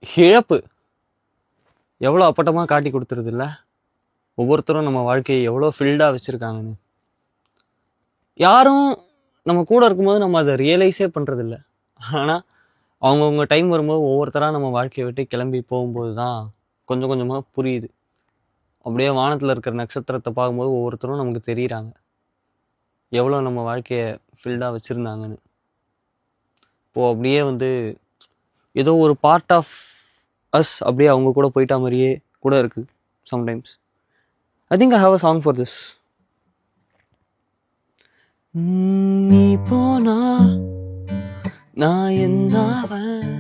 இழப்பு எவ்வளோ அப்பட்டமாக காட்டி கொடுத்துருது இல்லை? ஒவ்வொருத்தரும் நம்ம வாழ்க்கையை எவ்வளோ ஃபில்டாக வச்சுருக்காங்கன்னு. யாரும் நம்ம கூட இருக்கும்போது நம்ம அதை ரியலைஸே பண்ணுறதில்ல. ஆனால் அவங்கவுங்க டைம் வரும்போது ஒவ்வொருத்தராக நம்ம வாழ்க்கையை விட்டு கிளம்பி போகும்போது தான் கொஞ்சம் கொஞ்சமாக புரியுது. அப்படியே வானத்தில் இருக்கிற நட்சத்திரத்தை பார்க்கும்போது ஒவ்வொருத்தரும் நமக்கு தெரியுறாங்க எவ்வளோ நம்ம வாழ்க்கையை ஃபில்டாக வச்சுருந்தாங்கன்னு. இப்போது அப்படியே ஏதோ ஒரு பார்ட் ஆஃப் அஸ் அப்படியே அவங்க கூட போயிட்டா மாதிரியே கூட இருக்குது sometimes. I think I have a song for this. நீ போனா நான் என்னாவன்,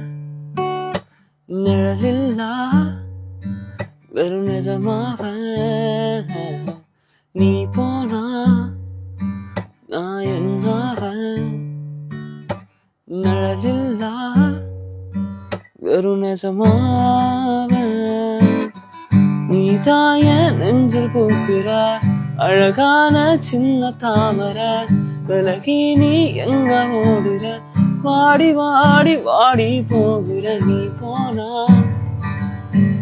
நிழலில்லா வெறும் நிஜமாவன். நீ போனா நான் என்னாவன், நிழலில்லா வெறும் நிஜமாவன். நீ தாய நெஞ்சில் பூக்குற அழகான சின்ன தாமரை, விலகி நீ எங்க ஓடுற, வாடி வாடி வாடி போகிற. நீ போனா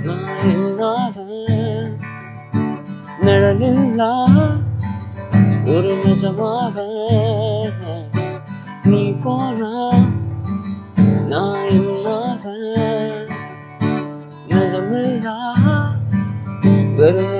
நான் என்னாவன், நிழலில்லா ஒரு நிஜமாவன். நீ போனா நான் என்னாவன், நிஜமில்லா வெறும்